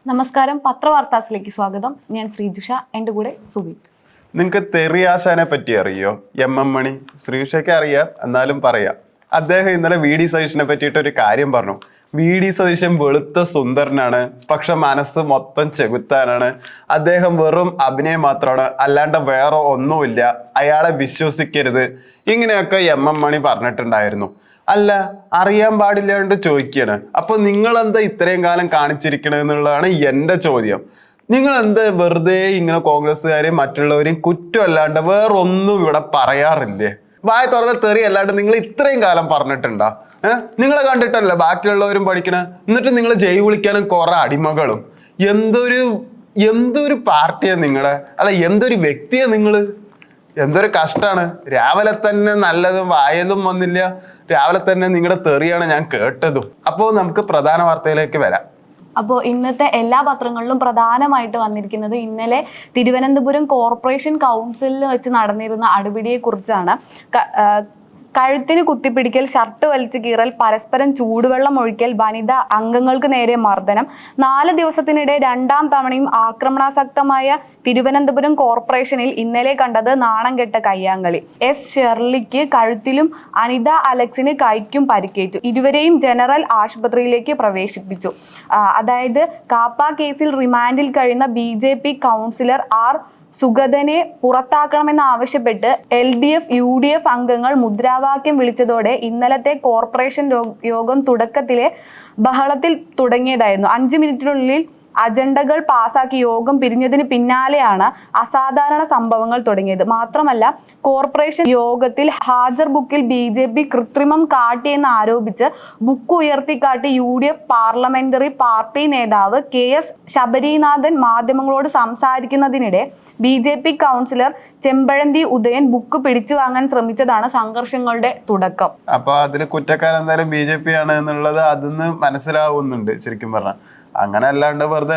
നമസ്കാരം, പത്രവാർത്താസിലേക്ക് സ്വാഗതം. ഞാൻ ശ്രീജുഷ, എൻ്റെ കൂടെ സുബീത്. നിങ്ങൾക്ക് തെറിയാശാനെ പറ്റി അറിയോ? എം മണി. ശ്രീജുഷയ്ക്ക് അറിയാം, എന്നാലും പറയാം. അദ്ദേഹം ഇന്നലെ വി ഡി സതീശനെ പറ്റിയിട്ട് ഒരു കാര്യം പറഞ്ഞു. വി ഡി സതീശൻ വെളുത്ത സുന്ദരനാണ്, പക്ഷെ മനസ്സ് മൊത്തം ചെകുത്താനാണ്. അദ്ദേഹം വെറും അഭിനയം മാത്രമാണ്, അല്ലാണ്ട് വേറെ ഒന്നുമില്ല. അയാളെ വിശ്വസിക്കരുത്. ഇങ്ങനെയൊക്കെ എം മണി പറഞ്ഞിട്ടുണ്ടായിരുന്നു. അല്ല, അറിയാൻ പാടില്ലാണ്ട് ചോദിക്കുകയാണ്. അപ്പൊ നിങ്ങൾ എന്താ ഇത്രയും കാലം കാണിച്ചിരിക്കണത് എന്നുള്ളതാണ് എൻ്റെ ചോദ്യം. നിങ്ങൾ എന്താ വെറുതെ ഇങ്ങനെ കോൺഗ്രസ്സുകാരെയും മറ്റുള്ളവരെയും കുറ്റമല്ലാണ്ട് വേറൊന്നും ഇവിടെ പറയാറില്ലേ? വായ തുറന്ന തെറി അല്ലാണ്ട് നിങ്ങൾ ഇത്രയും കാലം പറഞ്ഞിട്ടുണ്ടോ? നിങ്ങളെ കണ്ടിട്ടല്ല ബാക്കിയുള്ളവരും പഠിക്കണ. എന്നിട്ട് നിങ്ങൾ ജയ് വിളിക്കാനും കുറെ അടിമകളും. എന്തൊരു പാർട്ടിയാ നിങ്ങളെ, അല്ല എന്തൊരു വ്യക്തിയാ നിങ്ങള്. എന്തൊരു കഷ്ടാണ്. രാവിലെ തന്നെ നല്ലതും വായലും വന്നില്ല, രാവിലെ തന്നെ നിങ്ങളുടെ തെറിയാണ് ഞാൻ കേട്ടതും. അപ്പോൾ നമുക്ക് പ്രധാന വാർത്തയിലേക്ക് വരാം. അപ്പോൾ ഇന്നത്തെ എല്ലാ പത്രങ്ങളിലും പ്രധാനമായിട്ട് വന്നിരിക്കുന്നത് ഇന്നലെ തിരുവനന്തപുരം കോർപ്പറേഷൻ കൗൺസിലിൽ വെച്ച് നടന്നിരുന്ന അടിപിടിയെ കുറിച്ചാണ്. കഴുത്തിന് കുത്തിപ്പിടിക്കൽ, ഷർട്ട് വലിച്ചു കീറൽ, പരസ്പരം ചൂടുവെള്ളം ഒഴിക്കൽ, വനിതാ അംഗങ്ങൾക്ക് നേരെ മർദ്ദനം. 4 ദിവസത്തിനിടെ 2ാം തവണയും ആക്രമണാസക്തമായ തിരുവനന്തപുരം കോർപ്പറേഷനിൽ ഇന്നലെ കണ്ടത് നാണം കെട്ട കയ്യാങ്കളി. എസ് ഷെർലിക്ക് കഴുത്തിലും അനിത അലക്സിന് കൈക്കും പരിക്കേറ്റു. ഇരുവരെയും ജനറൽ ആശുപത്രിയിലേക്ക് പ്രവേശിപ്പിച്ചു. അതായത് കാപ്പ കേസിൽ റിമാൻഡിൽ കഴിയുന്ന BJP കൗൺസിലർ ആർ സുഗതനെ പുറത്താക്കണമെന്നാവശ്യപ്പെട്ട് LDF UDF അംഗങ്ങൾ മുദ്രാവാക്യം വിളിച്ചതോടെ ഇന്നലത്തെ കോർപ്പറേഷൻ യോഗം തുടക്കത്തിലെ ബഹളത്തിൽ തുടങ്ങിയതായിരുന്നു. 5 മിനിറ്റിനുള്ളിൽ അജണ്ടകൾ പാസാക്കി യോഗം പിരിഞ്ഞതിന് പിന്നാലെയാണ് അസാധാരണ സംഭവങ്ങൾ തുടങ്ങിയത്. മാത്രമല്ല, കോർപ്പറേഷൻ യോഗത്തിൽ ഹാജർ ബുക്കിൽ BJP കൃത്രിമം കാട്ടിയെന്ന് ആരോപിച്ച് ബുക്ക് ഉയർത്തിക്കാട്ടി UDF പാർലമെന്ററി പാർട്ടി നേതാവ് KS ശബരീനാഥൻ മാധ്യമങ്ങളോട് സംസാരിക്കുന്നതിനിടെ BJP councillor Chempazhanthi Udayan book പിടിച്ചു വാങ്ങാൻ ശ്രമിച്ചതാണ് സംഘർഷങ്ങളുടെ തുടക്കം. അപ്പൊ അതിന് കുറ്റക്കാരൻ എന്തായാലും BJP ആണ് എന്നുള്ളത് അതിന്ന് മനസ്സിലാവുന്നുണ്ട്. ശരിക്കും പറഞ്ഞാൽ അങ്ങനെ അല്ലാണ്ട് വെറുതെ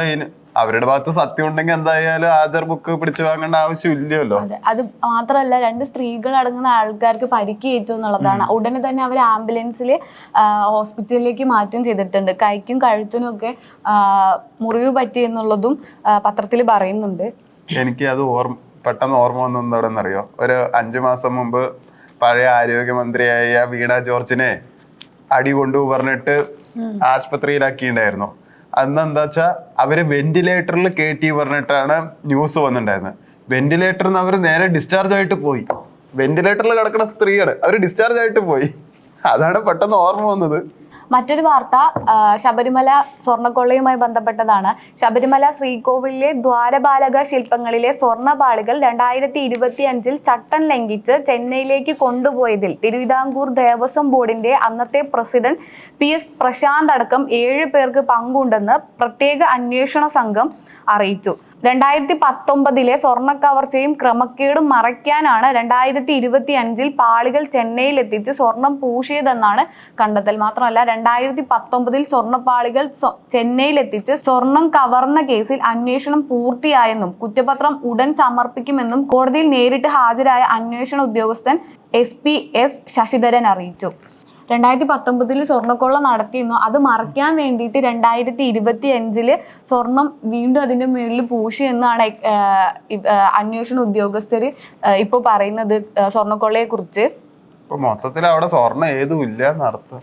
അവരുടെ ഭാഗത്ത് സത്യം ഉണ്ടെങ്കിൽ എന്തായാലും ഹാജർ ബുക്ക് പിടിച്ചു വാങ്ങേണ്ട ആവശ്യമില്ലല്ലോ. അത് മാത്രമല്ല, 2 സ്ത്രീകൾ അടങ്ങുന്ന ആൾക്കാർക്ക് പരിക്കേറ്റു എന്നുള്ളതാണ്. ഉടനെ തന്നെ അവർ ആംബുലൻസിൽ ഹോസ്പിറ്റലിലേക്ക് മാറ്റം ചെയ്തിട്ടുണ്ട്. കൈക്കും കഴുത്തിനും ഒക്കെ മുറിവ് പറ്റി എന്നുള്ളതും പത്രത്തിൽ പറയുന്നുണ്ട്. എനിക്ക് അത് പെട്ടെന്ന് ഓർമ്മ വന്നത് എന്താണെന്നറിയോ? ഒരു 5 മാസം മുമ്പ് പഴയ ആരോഗ്യമന്ത്രിയായ വീണ ജോർജിനെ അടി കൊണ്ടു പറഞ്ഞിട്ട് ആശുപത്രിയിലാക്കിയിട്ടുണ്ടായിരുന്നു. അന്ന് എന്താ വെച്ചാൽ അവര് വെന്റിലേറ്ററിൽ കയറ്റി പറഞ്ഞിട്ടാണ് ന്യൂസ് വന്നിട്ടുണ്ടായിരുന്നത്. വെന്റിലേറ്ററിൽ നിന്ന് അവർ നേരെ ഡിസ്ചാർജ് ആയിട്ട് പോയി. വെന്റിലേറ്ററിൽ കിടക്കുന്ന സ്ത്രീയാണ്, അവർ ഡിസ്ചാർജ് ആയിട്ട് പോയി. അതാണ് പെട്ടെന്ന് ഓർമ്മ വന്നത്. മറ്റൊരു വാർത്ത ശബരിമല സ്വർണ്ണക്കൊള്ളയുമായി ബന്ധപ്പെട്ടതാണ്. ശബരിമല ശ്രീകോവിലിലെ ദ്വാരപാലക ശില്പങ്ങളിലെ സ്വർണ്ണപാളികൾ 2025 ചട്ടം ലംഘിച്ച് ചെന്നൈയിലേക്ക് കൊണ്ടുപോയതിൽ തിരുവിതാംകൂർ ദേവസ്വം ബോർഡിന്റെ അന്നത്തെ പ്രസിഡന്റ് PS പ്രശാന്ത് അടക്കം 7 പേർക്ക് പങ്കുണ്ടെന്ന് പ്രത്യേക അന്വേഷണ സംഘം അറിയിച്ചു. 2019 സ്വർണ്ണ കവർച്ചയും ക്രമക്കേടും മറയ്ക്കാനാണ് 2025 പാളികൾ ചെന്നൈയിൽ എത്തിച്ച് സ്വർണം പൂശിയതെന്നാണ് കണ്ടെത്തൽ. മാത്രമല്ല, 2019 സ്വർണ്ണപ്പാളികൾ ചെന്നൈയിൽ എത്തിച്ച് സ്വർണം കവർന്ന കേസിൽ അന്വേഷണം പൂർത്തിയായെന്നും കുറ്റപത്രം ഉടൻ സമർപ്പിക്കുമെന്നും കോടതിയിൽ നേരിട്ട് ഹാജരായ അന്വേഷണ ഉദ്യോഗസ്ഥൻ SP S ശശിധരൻ അറിയിച്ചു. 2019 സ്വർണ്ണക്കൊള്ള നടത്തിയിരുന്നു. അത് മറയ്ക്കാൻ വേണ്ടിയിട്ട് 2025 സ്വർണം വീണ്ടും അതിന്റെ മുകളിൽ പൂശി എന്നാണ് അന്വേഷണ ഉദ്യോഗസ്ഥർ ഇപ്പോൾ പറയുന്നത് സ്വർണ്ണക്കൊള്ളയെ കുറിച്ച്. മൊത്തത്തിൽ അവിടെ സ്വർണ്ണം ഏതും ഇല്ല നടത്തും.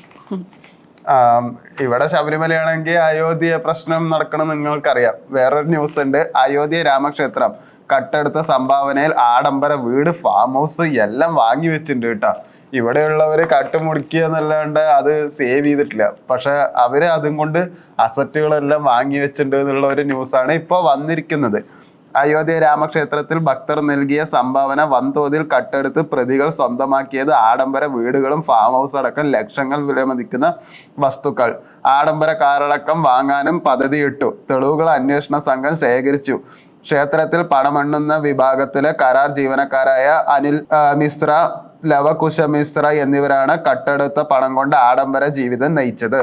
ഇവിടെ ശബരിമലയാണെങ്കിൽ അയോധ്യ പ്രശ്നം നടക്കണം നിങ്ങൾക്കറിയാം. വേറൊരു ന്യൂസ് ഉണ്ട്. അയോധ്യ രാമക്ഷേത്രം കട്ടെടുത്ത സംഭാവനയിൽ ആഡംബര വീട്, ഫാം ഹൗസ് എല്ലാം വാങ്ങി വെച്ചിട്ടുണ്ട് കേട്ടോ. ഇവിടെയുള്ളവര് കട്ടുമുടിക്കുക എന്നല്ലാണ്ട് അത് സേവ് ചെയ്തിട്ടില്ല. പക്ഷെ അവര് അതും കൊണ്ട് അസറ്റുകളെല്ലാം വാങ്ങി വെച്ചിട്ടുണ്ട് എന്നുള്ള ഒരു ന്യൂസാണ് ഇപ്പോൾ വന്നിരിക്കുന്നത്. അയോധ്യ രാമക്ഷേത്രത്തിൽ ഭക്തർ നൽകിയ സംഭാവന വൻതോതിൽ കട്ടെടുത്ത് പ്രതികൾ സ്വന്തമാക്കിയത് ആഡംബര വീടുകളും ഫാം ഹൗസ് അടക്കം ലക്ഷങ്ങൾ വിലമതിക്കുന്ന വസ്തുക്കൾ. ആഡംബര കാറടക്കം വാങ്ങാനും പദ്ധതിയിട്ടു. തെളിവുകൾ അന്വേഷണ സംഘം ശേഖരിച്ചു. ക്ഷേത്രത്തിൽ പണമെണ്ണുന്ന വിഭാഗത്തിലെ കരാർ ജീവനക്കാരായ അനിൽ മിശ്ര, ലവകുശ മിശ്ര എന്നിവരാണ് കട്ടെടുത്ത പണം കൊണ്ട് ആഡംബര ജീവിതം നയിച്ചത്.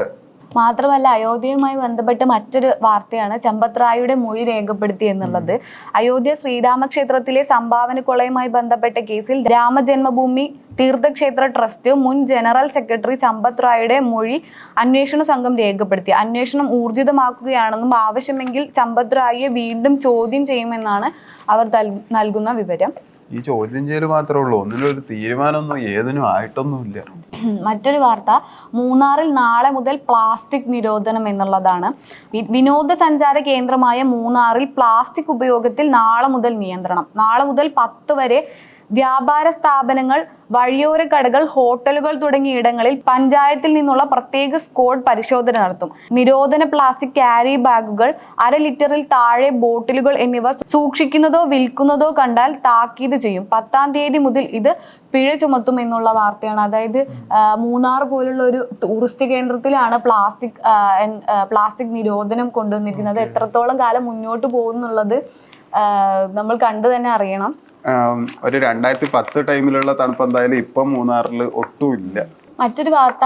മാത്രമല്ല അയോധ്യയുമായി ബന്ധപ്പെട്ട് മറ്റൊരു വാർത്തയാണ് ചമ്പത് റായിയുടെ മൊഴി രേഖപ്പെടുത്തി എന്നുള്ളത്. അയോധ്യ ശ്രീരാമക്ഷേത്രത്തിലെ സംഭാവന കൊള്ളയുമായി ബന്ധപ്പെട്ട കേസിൽ രാമജന്മഭൂമി തീർത്ഥക്ഷേത്ര ട്രസ്റ്റ് മുൻ ജനറൽ സെക്രട്ടറി ചമ്പത് റായിയുടെ മൊഴി അന്വേഷണ സംഘം രേഖപ്പെടുത്തി. അന്വേഷണം ഊർജിതമാക്കുകയാണെന്നും ആവശ്യമെങ്കിൽ ചമ്പത് റായിയെ വീണ്ടും ചോദ്യം ചെയ്യുമെന്നാണ് അവർ നൽകുന്ന വിവരം. ഈ ചോദ്യം ചെയ്യൽ മാത്രമേ ഉള്ളൂ, ഒന്നിനൊരു തീരുമാനമൊന്നും ഏതിനും ആയിട്ടൊന്നുമില്ല. മറ്റൊരു വാർത്ത, മൂന്നാറിൽ നാളെ മുതൽ പ്ലാസ്റ്റിക് നിരോധനം എന്നുള്ളതാണ്. വിനോദസഞ്ചാര കേന്ദ്രമായ മൂന്നാറിൽ പ്ലാസ്റ്റിക് ഉപയോഗത്തിൽ നാളെ മുതൽ നിയന്ത്രണം. നാളെ മുതൽ 10 വരെ വ്യാപാര സ്ഥാപനങ്ങൾ, വഴിയോര കടകൾ, ഹോട്ടലുകൾ തുടങ്ങിയ ഇടങ്ങളിൽ പഞ്ചായത്തിൽ നിന്നുള്ള പ്രത്യേക സ്ക്വാഡ് പരിശോധന നടത്തും. നിരോധന പ്ലാസ്റ്റിക് ക്യാരി ബാഗുകൾ, 1/2 ലിറ്ററിൽ താഴെ ബോട്ടിലുകൾ എന്നിവ സൂക്ഷിക്കുന്നതോ വിൽക്കുന്നതോ കണ്ടാൽ താക്കീത് ചെയ്യും. 10-ാം തീയതി മുതൽ ഇത് പിഴ ചുമത്തും എന്നുള്ള വാർത്തയാണ്. അതായത് മൂന്നാർ പോലുള്ള ഒരു ടൂറിസ്റ്റ് കേന്ദ്രത്തിലാണ് പ്ലാസ്റ്റിക് നിരോധനം കൊണ്ടുവന്നിരിക്കുന്നത്. എത്രത്തോളം കാലം മുന്നോട്ട് പോകുന്നുള്ളത് നമ്മൾ കണ്ടു തന്നെ അറിയണം. ഒരു 2010 ടൈമിലുള്ള തണുപ്പ് എന്തായാലും ഇപ്പം മൂന്നാറിൽ ഒട്ടുമില്ല. മറ്റൊരു വാർത്ത,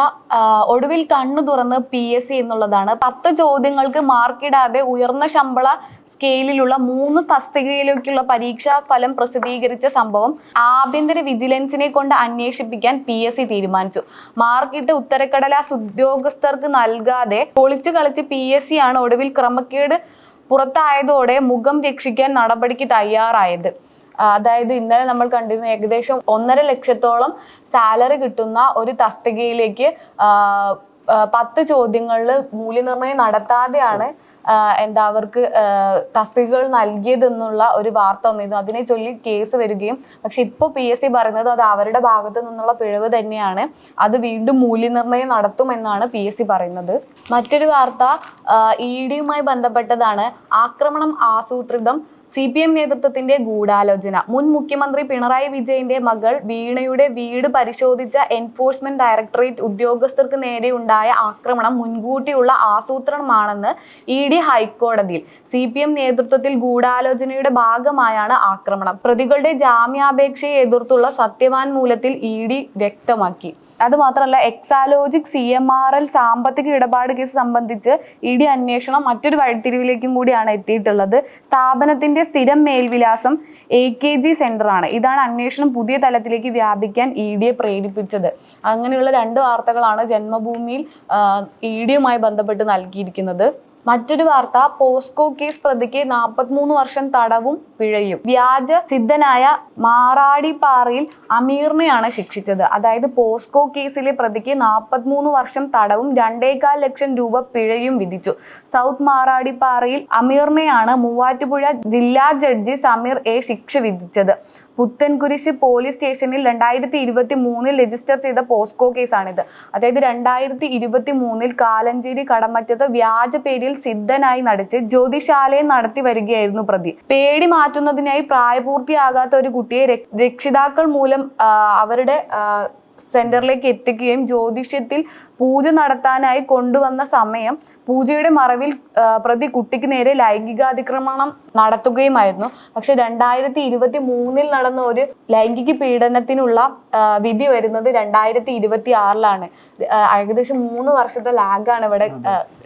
ഒടുവിൽ കണ്ണു തുറന്ന് PSC എന്നുള്ളതാണ്. 10 ചോദ്യങ്ങൾക്ക് മാർക്കിടാതെ ഉയർന്ന ശമ്പള സ്കെയിലിലുള്ള 3 തസ്തികയിലേക്കുള്ള പരീക്ഷാ ഫലം പ്രസിദ്ധീകരിച്ച സംഭവം ആഭ്യന്തര വിജിലൻസിനെ കൊണ്ട് അന്വേഷിപ്പിക്കാൻ PSC തീരുമാനിച്ചു. മാർക്കിട്ട് ഉത്തരക്കടലാസ് ഉദ്യോഗസ്ഥർക്ക് നൽകാതെ പൊളിച്ചു കളിച്ച് PSC ആണ് ഒടുവിൽ ക്രമക്കേട് പുറത്തായതോടെ മുഖം രക്ഷിക്കാൻ നടപടിക്ക് തയ്യാറായത്. അതായത് ഇന്നലെ നമ്മൾ കണ്ടിരുന്ന ഏകദേശം 1.5 ലക്ഷത്തോളം സാലറി കിട്ടുന്ന ഒരു തസ്തികയിലേക്ക് 10 ചോദ്യങ്ങളിൽ മൂല്യനിർണ്ണയം നടത്താതെയാണ് അവർക്ക് തസ്തികകൾ നൽകിയതെന്നുള്ള ഒരു വാർത്ത വന്നിരുന്നു. അതിനെ ചൊല്ലി കേസ് വരികയും, പക്ഷെ ഇപ്പോൾ PSC പറയുന്നത് അത് അവരുടെ ഭാഗത്തു നിന്നുള്ള പിഴവ് തന്നെയാണ്, അത് വീണ്ടും മൂല്യനിർണ്ണയം നടത്തുമെന്നാണ് PSC പറയുന്നത്. മറ്റൊരു വാർത്ത EDയുമായി ബന്ധപ്പെട്ടതാണ്. ആക്രമണം ആസൂത്രിതം, CPM നേതൃത്വത്തിന്റെ ഗൂഢാലോചന. മുൻ മുഖ്യമന്ത്രി പിണറായി വിജയന്റെ മകൾ വീണയുടെ വീട് പരിശോധിച്ച എൻഫോഴ്സ്മെന്റ് ഡയറക്ടറേറ്റ് ഉദ്യോഗസ്ഥർക്ക് നേരെ ഉണ്ടായ ആക്രമണം മുൻകൂട്ടിയുള്ള ആസൂത്രണമാണെന്ന് ED ഹൈക്കോടതിയിൽ. CPM നേതൃത്വത്തിൽ ഗൂഢാലോചനയുടെ ഭാഗമായാണ് ആക്രമണം. പ്രതികളുടെ ജാമ്യാപേക്ഷയെ എതിർത്തുള്ള സത്യവാങ്മൂലത്തിൽ ED വ്യക്തമാക്കി. അതുമാത്രമല്ല, എക്സാലോജിക് CMRL സാമ്പത്തിക ഇടപാട് കേസ് സംബന്ധിച്ച് ED അന്വേഷണം മറ്റൊരു വഴിത്തിരിവിലേക്കും കൂടിയാണ് എത്തിയിട്ടുള്ളത്. സ്ഥാപനത്തിന്റെ സ്ഥിരം മേൽവിലാസം AKG സെന്റർ ആണ്. ഇതാണ് അന്വേഷണം പുതിയ തലത്തിലേക്ക് വ്യാപിക്കാൻ EDയെ പ്രേരിപ്പിച്ചത്. അങ്ങനെയുള്ള 2 വാർത്തകളാണ് ജന്മഭൂമിയിൽ EDയുമായി ബന്ധപ്പെട്ട് നൽകിയിരിക്കുന്നത്. മറ്റൊരു വാർത്ത, പോസ്കോ കേസ് പ്രതിക്ക് 43 വർഷം തടവും പിഴയും. വ്യാജ സിദ്ധനായ മാറാടിപ്പാറയിൽ അമീറിനെയാണ് ശിക്ഷിച്ചത്. അതായത് പോസ്കോ കേസിലെ പ്രതിക്ക് 43 വർഷം തടവും 2.25 ലക്ഷം രൂപ പിഴയും വിധിച്ചു. സൗത്ത് മാറാടിപ്പാറയിൽ അമീറിനെയാണ് മൂവാറ്റുപുഴ ജില്ലാ ജഡ്ജി സമീർ A ശിക്ഷ വിധിച്ചത്. പുത്തൻകുരിശ് പോലീസ് സ്റ്റേഷനിൽ 2023 രജിസ്റ്റർ ചെയ്ത പോസ്കോ കേസാണിത്. അതായത് 2023 കാലഞ്ചേരി കടമറ്റത്ത് വ്യാജ പേരിൽ സിദ്ധനായി നടിച്ച് ജ്യോതിശാലയം നടത്തി വരികയായിരുന്നു പ്രതി. പേടി മാറ്റുന്നതിനായി പ്രായപൂർത്തിയാകാത്ത ഒരു കുട്ടിയെ രക്ഷിതാക്കൾ മൂലം അവരുടെ സെന്ററിലേക്ക് എത്തിക്കുകയും ജ്യോതിഷത്തിൽ പൂജ നടത്താനായി കൊണ്ടുവന്ന സമയം പൂജയുടെ മറവിൽ പ്രതി കുട്ടിക്ക് നേരെ ലൈംഗികാതിക്രമണം നടത്തുകയുമായിരുന്നു. പക്ഷെ 2023 നടന്ന ഒരു ലൈംഗിക പീഡനത്തിനുള്ള വിധി വരുന്നത് 2026 ഏകദേശം 3 വർഷത്തെ ലാഗാണ് ഇവിടെ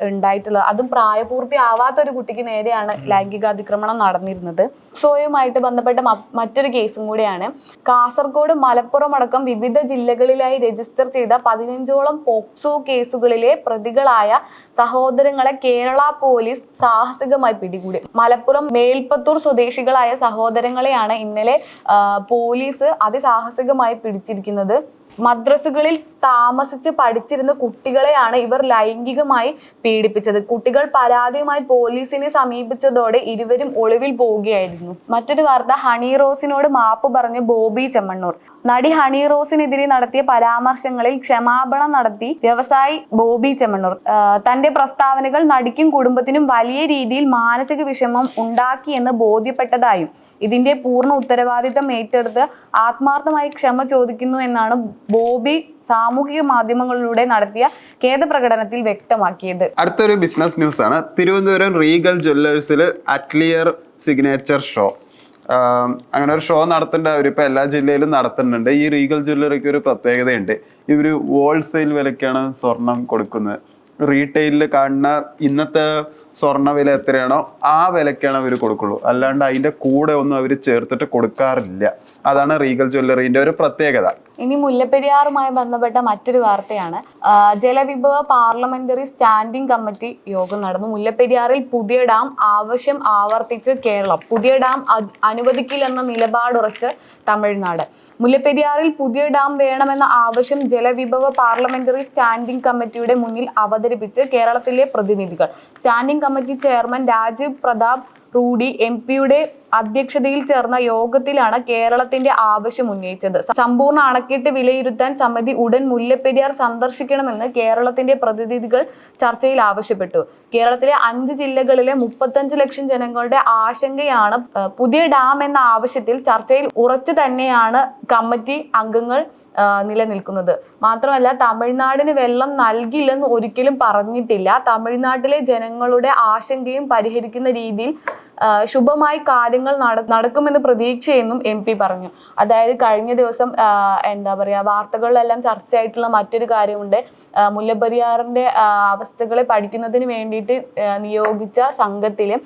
ഉണ്ടായിട്ടുള്ളത്. അതും പ്രായപൂർത്തിയാവാത്ത ഒരു കുട്ടിക്ക് നേരെയാണ് ലൈംഗികാതിക്രമണം നടന്നിരുന്നത്. പോക്സോയുമായിട്ട് ബന്ധപ്പെട്ട മറ്റൊരു കേസും കൂടിയാണ്. കാസർഗോഡ്, മലപ്പുറം അടക്കം വിവിധ ജില്ലകളിലായി രജിസ്റ്റർ ചെയ്ത 15ഓളം പോക്സോ കേസുകളിലെ പ്രതികളായ സഹോദരങ്ങളെ കേരള പോലീസ് സാഹസികമായി പിടികൂടി. മലപ്പുറം മേൽപ്പത്തൂർ സ്വദേശികളായ സഹോദരങ്ങളെയാണ് ഇന്നലെ പോലീസ് അതിസാഹസികമായി പിടിച്ചിരിക്കുന്നത്. മദ്രസകളിൽ താമസിച്ച് പഠിച്ചിരുന്ന കുട്ടികളെയാണ് ഇവർ ലൈംഗികമായി പീഡിപ്പിച്ചത്. കുട്ടികൾ പരാതിയുമായി പോലീസിനെ സമീപിച്ചതോടെ ഇരുവരും ഒളിവിൽ പോവുകയായിരുന്നു. മറ്റൊരു വാർത്ത, ഹണി റോസിനോട് മാപ്പ് പറഞ്ഞ് ബോബി ചെമ്മണ്ണൂർ. നടി ഹണി റോസിനെതിരെ നടത്തിയ പരാമർശങ്ങളിൽ ക്ഷമാപണം നടത്തി വ്യവസായി ബോബി ചെമ്മണ്ണൂർ. തന്റെ പ്രസ്താവനകൾ നടിക്കും കുടുംബത്തിനും വലിയ രീതിയിൽ മാനസിക വിഷമം ഉണ്ടാക്കിയെന്ന് ബോധ്യപ്പെട്ടതായും ഇതിന്റെ പൂർണ്ണ ഉത്തരവാദിത്തം ഏറ്റെടുത്ത് ആത്മാർത്ഥമായി ക്ഷമ ചോദിക്കുന്നു എന്നാണ് ബോബി സാമൂഹിക മാധ്യമങ്ങളിലൂടെ നടത്തിയ ഖേദപ്രകടനത്തിൽ വ്യക്തമാക്കിയത്. അടുത്തൊരു ബിസിനസ് ന്യൂസ് ആണ്. തിരുവനന്തപുരം റീഗൽ ജ്വല്ലേഴ്സിൽ അറ്റ്ലിയർ സിഗ്നേച്ചർ ഷോ, അങ്ങനെ ഒരു ഷോ നടത്തേണ്ട അവരിപ്പോൾ എല്ലാ ജില്ലയിലും നടത്തുന്നുണ്ട്. ഈ റീഗൽ ജ്വല്ലറിക്ക് ഒരു പ്രത്യേകതയുണ്ട്, ഇവർ ഹോൾസെയിൽ വിലയ്ക്കാണ് സ്വർണം കൊടുക്കുന്നത്. റീറ്റെയിലിൽ കാണുന്ന ഇന്നത്തെ സ്വർണ്ണ വില എത്രയാണോ ആ വിലക്കാണ് അവർ കൊടുക്കുള്ളൂ. അല്ലാണ്ട് അതിന്റെ കൂടെ ഒന്നും അവർ ചേർത്തിട്ട് കൊടുക്കാറില്ല. അതാണ് റീഗൽ ജ്വല്ലറിന്റെ ഒരു പ്രത്യേകത. ഇനി മുല്ലപ്പെരിയാറുമായി ബന്ധപ്പെട്ട മറ്റൊരു വാർത്തയാണ്. ജലവിഭവ പാർലമെന്ററി സ്റ്റാൻഡിംഗ് കമ്മിറ്റി യോഗം നടന്നു. മുല്ലപ്പെരിയാറിൽ പുതിയ ഡാം ആവശ്യം ആവർത്തിച്ച് കേരളം. പുതിയ ഡാം അനുവദിക്കില്ലെന്ന നിലപാടുറച്ച് തമിഴ്നാട്. മുല്ലപ്പെരിയാറിൽ പുതിയ ഡാം വേണമെന്ന ആവശ്യം ജലവിഭവ പാർലമെന്ററി സ്റ്റാൻഡിംഗ് കമ്മിറ്റിയുടെ മുന്നിൽ അവതരിപ്പിച്ച് കേരളത്തിലെ പ്രതിനിധികൾ. Standing committee chairman Rajiv Pratap Rudy എംപിയുടെ അധ്യക്ഷതയിൽ ചേർന്ന യോഗത്തിലാണ് കേരളത്തിന്റെ ആവശ്യം ഉന്നയിച്ചത്. സമ്പൂർണ്ണ അണക്കെട്ട് വിലയിരുത്താൻ സമിതി ഉടൻ മുല്ലപ്പെരിയാർ സന്ദർശിക്കണമെന്ന് കേരളത്തിന്റെ പ്രതിനിധികൾ ചർച്ചയിൽ ആവശ്യപ്പെട്ടു. കേരളത്തിലെ 5 ജില്ലകളിലെ 35 ലക്ഷം ജനങ്ങളുടെ ആശങ്കയാണ് പുതിയ ഡാം എന്ന ആവശ്യത്തിൽ ചർച്ചയിൽ ഉറച്ചു തന്നെയാണ് കമ്മിറ്റി അംഗങ്ങൾ നിലനിൽക്കുന്നത്. മാത്രമല്ല, തമിഴ്നാടിന് വെള്ളം നൽകില്ലെന്ന് ഒരിക്കലും പറഞ്ഞിട്ടില്ല. തമിഴ്നാട്ടിലെ ജനങ്ങളുടെ ആശങ്കയും പരിഹരിക്കുന്ന രീതിയിൽ ശുഭമായി കാര്യങ്ങൾ നടക്കുമെന്ന് പ്രതീക്ഷയെന്നും MP പറഞ്ഞു. അതായത് കഴിഞ്ഞ ദിവസം എന്താ പറയാ വാർത്തകളിലെല്ലാം ചർച്ചയായിട്ടുള്ള മറ്റൊരു കാര്യമുണ്ട്. മുല്ലപ്പെരിയാറിന്റെ അവസ്ഥകളെ പഠിക്കുന്നതിന് വേണ്ടിയിട്ട് നിയോഗിച്ച സംഘത്തില്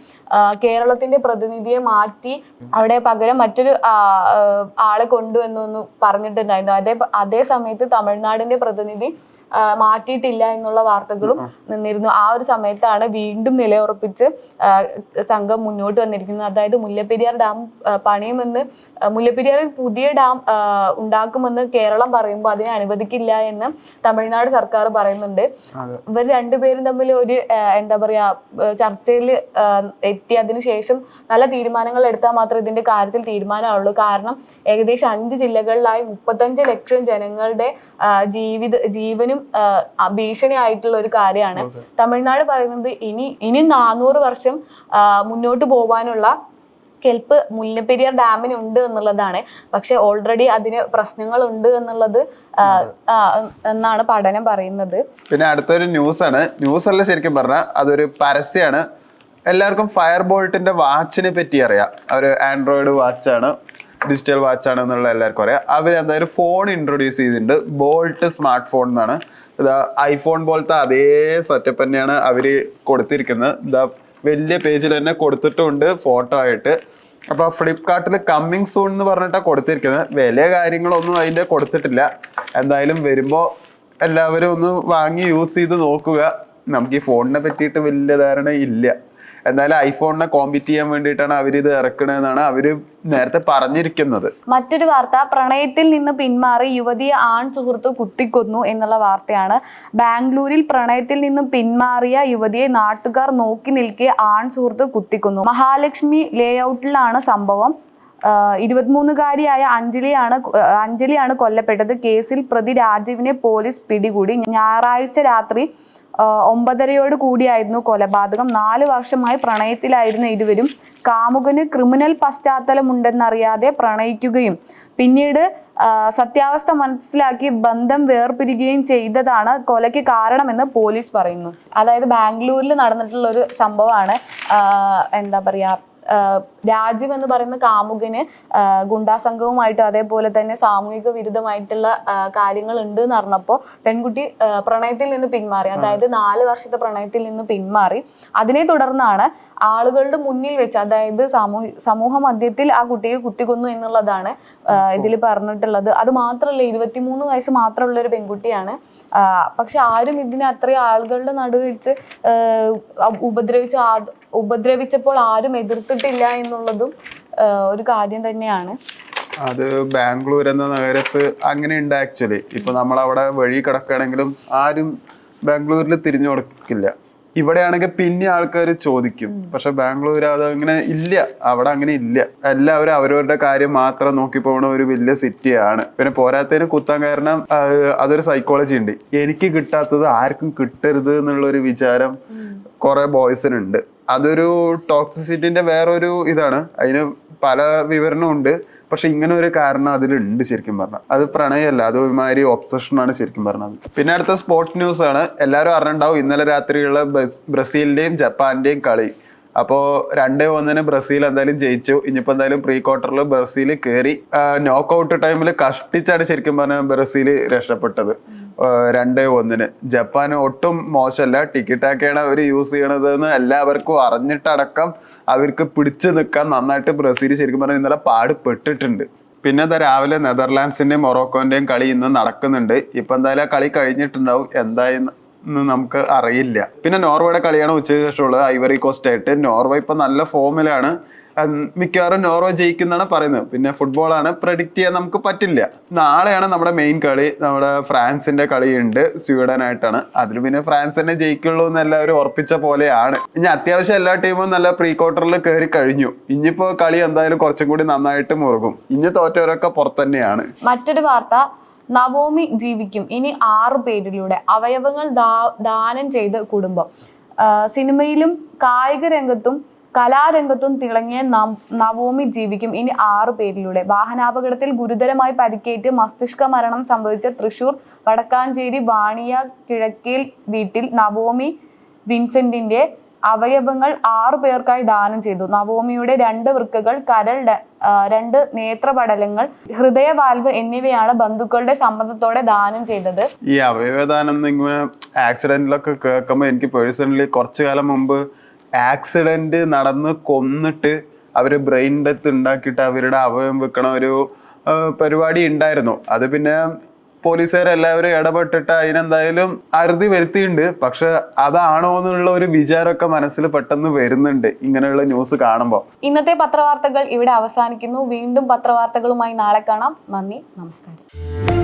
കേരളത്തിന്റെ പ്രതിനിധിയെ മാറ്റി അവിടെ പകരം മറ്റൊരു ആളെ കൊണ്ടുവന്നു പറഞ്ഞിട്ടുണ്ടായിരുന്നു. അതേ സമയത്ത് തമിഴ്നാടിന്റെ പ്രതിനിധി മാറ്റിയിട്ടില്ല എന്നുള്ള വാർത്തകളും നിന്നിരുന്നു. ആ ഒരു സമയത്താണ് വീണ്ടും നിലയുറപ്പിച്ച് സംഘം മുന്നോട്ട് വന്നിരിക്കുന്നത്. അതായത് മുല്ലപ്പെരിയാർ ഡാം പണിയുമെന്ന്, മുല്ലപ്പെരിയാറിൽ പുതിയ ഡാം ഉണ്ടാക്കുമെന്ന് കേരളം പറയുമ്പോൾ അതിനെ അനുവദിക്കില്ല എന്ന് തമിഴ്നാട് സർക്കാർ പറയുന്നുണ്ട്. ഇവർ രണ്ടുപേരും തമ്മിൽ ഒരു എന്താ പറയാ ചർച്ചയിൽ എത്തി അതിനുശേഷം നല്ല തീരുമാനങ്ങൾ എടുത്താൽ മാത്രമേ ഇതിന്റെ കാര്യത്തിൽ തീരുമാനമുള്ളൂ. കാരണം ഏകദേശം 5 ജില്ലകളിലായി 35 ലക്ഷം ജനങ്ങളുടെ ജീവനും ഭീഷണിയായിട്ടുള്ള ഒരു കാര്യമാണ്. തമിഴ്നാട് പറയുന്നത് ഇനി 400 വർഷം മുന്നോട്ട് പോകാനുള്ള കെൽപ്പ് മുല്ലപ്പെരിയാർ ഡാമിന് ഉണ്ട് എന്നുള്ളതാണ്. പക്ഷെ ഓൾറെഡി അതിന് പ്രശ്നങ്ങൾ ഉണ്ട് എന്നുള്ളത് എന്നാണ് പഠനം പറയുന്നത്. പിന്നെ അടുത്തൊരു ന്യൂസ് അല്ല, ശരിക്കും പറഞ്ഞാൽ അതൊരു പരസ്യമാണ്. എല്ലാവർക്കും ഫയർ ബോൾട്ടിന്റെ വാച്ചിനെ പറ്റി അറിയാം. ഒരു ആൻഡ്രോയിഡ് വാച്ചാണ്, ഡിജിറ്റൽ വാച്ചാണ് എന്നുള്ള എല്ലാവർക്കും അറിയാം. അവരെന്തായാലും ഫോൺ ഇൻട്രൊഡ്യൂസ് ചെയ്തിട്ടുണ്ട്. ബോൾട്ട് സ്മാർട്ട് ഫോൺ എന്നാണ്. ഇതാ ഐഫോൺ പോലത്തെ അതേ സെറ്റപ്പ് തന്നെയാണ് അവർ കൊടുത്തിരിക്കുന്നത്. ഇതാ വലിയ പേജിൽ തന്നെ കൊടുത്തിട്ടുണ്ട് ഫോട്ടോ ആയിട്ട്. അപ്പോൾ ഫ്ലിപ്കാർട്ടിൽ കമ്മിങ് സൂൺ എന്ന് പറഞ്ഞിട്ടാണ് കൊടുത്തിരിക്കുന്നത്. വില കാര്യങ്ങളൊന്നും അതിൻ്റെ കൊടുത്തിട്ടില്ല. എന്തായാലും വരുമ്പോൾ എല്ലാവരും ഒന്ന് വാങ്ങി യൂസ് ചെയ്ത് നോക്കുക. നമുക്ക് ഈ ഫോണിനെ പറ്റിയിട്ട് വലിയ ധാരണ ഇല്ല. എന്നാലും ഐഫോണിനെ കോമ്പീറ്റ് ചെയ്യാൻ വേണ്ടിയിട്ടാണ് അവരിത് ഇറക്കണമെന്നാണ് അവര് നേരത്തെ പറഞ്ഞിരിക്കുന്നത്. മറ്റൊരു വാർത്ത, പ്രണയത്തിൽ നിന്ന് പിന്മാറി യുവതിയെ ആൺ സുഹൃത്ത് കുത്തിക്കൊന്നു എന്നുള്ള വാർത്തയാണ്. ബാംഗ്ലൂരിൽ പ്രണയത്തിൽ നിന്നും പിന്മാറിയ യുവതിയെ നാട്ടുകാർ നോക്കി നിൽക്കെ ആൺ സുഹൃത്ത് കുത്തിക്കൊന്നു. മഹാലക്ഷ്മി ലേഔട്ടിലാണ് സംഭവം. 23-കാരിയായ അഞ്ജലിയാണ് കൊല്ലപ്പെട്ടത്. കേസിൽ പ്രതി രാജീവിനെ പോലീസ് പിടികൂടി. ഞായറാഴ്ച രാത്രി 9:30 കൂടിയായിരുന്നു കൊലപാതകം. 4 വർഷമായി പ്രണയത്തിലായിരുന്ന ഇരുവരും കാമുകന് ക്രിമിനൽ പശ്ചാത്തലമുണ്ടെന്നറിയാതെ പ്രണയിക്കുകയും പിന്നീട് സത്യാവസ്ഥ മനസ്സിലാക്കി ബന്ധം വേർപിരിയുകയും ചെയ്തതാണ് കൊലയ്ക്ക് കാരണമെന്ന് പോലീസ് പറയുന്നു. അതായത് ബാംഗ്ലൂരിൽ നടന്നിട്ടുള്ള ഒരു സംഭവമാണ്. എന്താ പറയാ രാജീവ് എന്ന് പറയുന്ന കാമുകന് ഗുണ്ടാസംഘവുമായിട്ടും അതേപോലെ തന്നെ സാമൂഹിക വിരുദ്ധമായിട്ടുള്ള കാര്യങ്ങൾ ഉണ്ട് എന്ന് പറഞ്ഞപ്പോൾ പെൺകുട്ടി പ്രണയത്തിൽ നിന്ന് പിന്മാറി. അതായത് 4 വർഷത്തെ പ്രണയത്തിൽ നിന്ന് പിന്മാറി. അതിനെ തുടർന്നാണ് ആളുകളുടെ മുന്നിൽ വെച്ച്, അതായത് സമൂഹ മധ്യത്തിൽ ആ കുട്ടിയെ കുത്തിക്കൊന്നു എന്നുള്ളതാണ് ഇതിൽ പറഞ്ഞിട്ടുള്ളത്. അത് മാത്രമല്ല, 23 വയസ്സ് മാത്രമുള്ള ഒരു പെൺകുട്ടിയാണ്. പക്ഷെ ആരും ഇതിനെ അത്രയും ആളുകളുടെ നടുവ് വെച്ച് ഉപദ്രവിച്ചപ്പോൾ ആരും എതിർത്തിട്ടില്ല എന്നുള്ളതും ഒരു കാര്യം തന്നെയാണ്. അത് ബാംഗ്ലൂർ എന്ന നഗരത്ത് അങ്ങനെ ഉണ്ട് ആക്ച്വലി. ഇപ്പൊ നമ്മളവിടെ വഴി കിടക്കുകയാണെങ്കിലും ആരും ബാംഗ്ലൂരിൽ തിരിഞ്ഞു കൊടുക്കില്ല. ഇവിടെയാണെങ്കിൽ പിന്നെ ആൾക്കാർ ചോദിക്കും. പക്ഷെ ബാംഗ്ലൂർ അത് അങ്ങനെ ഇല്ല, അവിടെ അങ്ങനെ ഇല്ല. എല്ലാവരും അവരവരുടെ കാര്യം മാത്രം നോക്കി പോകുന്ന ഒരു വലിയ സിറ്റിയാണ്. പിന്നെ പോരാത്തതിന് കുത്താൻ കാരണം അതൊരു സൈക്കോളജി ഉണ്ട്. എനിക്ക് കിട്ടാത്തത് ആർക്കും കിട്ടരുത് എന്നുള്ളൊരു വിചാരം കുറെ ബോയ്സിനുണ്ട്. അതൊരു ടോക്സിസിറ്റിന്റെ വേറൊരു ഇതാണ്. അതിന് പല വിവരണവും ഉണ്ട്. പക്ഷെ ഇങ്ങനെ ഒരു കാരണം അതിലുണ്ട് ശരിക്കും പറഞ്ഞാൽ. അത് പ്രണയമല്ല, അത് ഒരുമാതിരി ഒബ്സഷനാണ് ശരിക്കും പറഞ്ഞത്. പിന്നെ അടുത്ത സ്പോർട്സ് ന്യൂസ് ആണ്. എല്ലാവരും അറിഞ്ഞിട്ടുണ്ടാവും ഇന്നലെ രാത്രിയുള്ള ബ്രസീലിന്റെയും ജപ്പാന്റെയും കളി. അപ്പോൾ 2-1 ബ്രസീൽ എന്തായാലും ജയിച്ചു. ഇനിയിപ്പോൾ എന്തായാലും പ്രീ ക്വാർട്ടറിൽ ബ്രസീൽ കയറി. നോക്ക് ഔട്ട് ടൈമിൽ കഷ്ടിച്ചാണ് ശരിക്കും പറഞ്ഞാൽ ബ്രസീൽ രക്ഷപ്പെട്ടത്. 2-1. ജപ്പാൻ ഒട്ടും മോശമല്ല, ടിക്കിറ്റാക്കാണ് അവർ യൂസ് ചെയ്യണതെന്ന് എല്ലാവർക്കും അറിഞ്ഞിട്ടടക്കം അവർക്ക് പിടിച്ചു നിൽക്കാൻ നന്നായിട്ട് ബ്രസീൽ ശരിക്കും പറഞ്ഞാൽ ഇന്നലെ പാടുപെട്ടിട്ടുണ്ട്. പിന്നെ രാവിലെ നെതർലാൻഡ്സിന്റെയും മൊറോക്കോന്റെയും കളി ഇന്ന് നടക്കുന്നുണ്ട്. ഇപ്പൊ എന്തായാലും ആ കളി കഴിഞ്ഞിട്ടുണ്ടാവും, എന്തായെന്ന് നമുക്ക് അറിയില്ല. പിന്നെ നോർവേയുടെ കളിയാണ് ഉച്ചയ്ക്ക് ശേഷമുള്ളത്, ഐവറി കോസ്റ്റ് ആയിട്ട്. നോർവേ ഇപ്പൊ നല്ല ഫോമിലാണ്, മിക്കവാറും നോർവേ ജയിക്കുന്നതാണ് പറയുന്നത്. പിന്നെ ഫുട്ബോളാണ്, പ്രഡിക്റ്റ് ചെയ്യാൻ നമുക്ക് പറ്റില്ല. നാളെയാണ് നമ്മുടെ മെയിൻ കളി, നമ്മുടെ ഫ്രാൻസിന്റെ കളിയുണ്ട് സ്വീഡനായിട്ടാണ്. അതിൽ പിന്നെ ഫ്രാൻസ് തന്നെ ജയിക്കുള്ളൂ എന്ന് എല്ലാവരും ഉറപ്പിച്ച പോലെയാണ്. ഇനി അത്യാവശ്യം എല്ലാ ടീമും നല്ല പ്രീ ക്വാർട്ടറിൽ കയറി കഴിഞ്ഞു. ഇനിയിപ്പോ കളി എന്തായാലും കുറച്ചും കൂടി നന്നായിട്ട് മുറുകും. ഇനി തോറ്റവരൊക്കെ പുറത്തന്നെയാണ്. മറ്റൊരു വാർത്ത, നവോമി ജീവിക്കും ഇനി 6 പേരിലൂടെ, അവയവങ്ങൾ ദാനം ചെയ്ത് കുടുംബം. സിനിമയിലും കായിക രംഗത്തും കലാരംഗത്തും തിളങ്ങിയ നവോമി ജീവിക്കും ഇനി 6 പേരിലൂടെ. വാഹനാപകടത്തിൽ ഗുരുതരമായി പരിക്കേറ്റ് മസ്തിഷ്ക മരണം സംഭവിച്ച തൃശൂർ വടക്കാഞ്ചേരി വാണിയ കിഴക്കേൽ വീട്ടിൽ നവോമി വിൻസെന്റിന്റെ അവയവങ്ങൾ 6 പേർക്കായി ദാനം ചെയ്തു. നവോമിയുടെ 2 വൃക്കകൾ, കരൾ, 2 നേത്രപടലങ്ങൾ, ഹൃദയ വാൽവ് എന്നിവയാണ് ബന്ധുക്കളുടെ സമ്മതത്തോടെ ദാനം ചെയ്തത്. ഈ അവയവദാനം ഇങ്ങനെ ആക്സിഡന്റിലൊക്കെ കേൾക്കുമ്പോൾ എനിക്ക് പേഴ്സണലി കുറച്ചു കാലം മുമ്പ് ആക്സിഡന്റ് നടന്ന് കൊന്നിട്ട് അവര് ബ്രെയിൻ ഡെത്ത് ഉണ്ടാക്കിയിട്ട് അവരുടെ അവയവം വെക്കണ ഒരു പരിപാടി ഉണ്ടായിരുന്നു. അത് പിന്നെ പോലീസുകാരെല്ലാവരും ഇടപെട്ടിട്ട് അതിനെന്തായാലും അറുതി വരുത്തിയിട്ടുണ്ട്. പക്ഷെ അതാണോ എന്നുള്ള ഒരു വിചാരമൊക്കെ മനസ്സിൽ പെട്ടെന്ന് വരുന്നുണ്ട് ഇങ്ങനെയുള്ള ന്യൂസ് കാണുമ്പോൾ. ഇന്നത്തെ പത്രവാർത്തകൾ ഇവിടെ അവസാനിക്കുന്നു. വീണ്ടും പത്രവാർത്തകളുമായി നാളെ കാണാം. നന്ദി, നമസ്കാരം.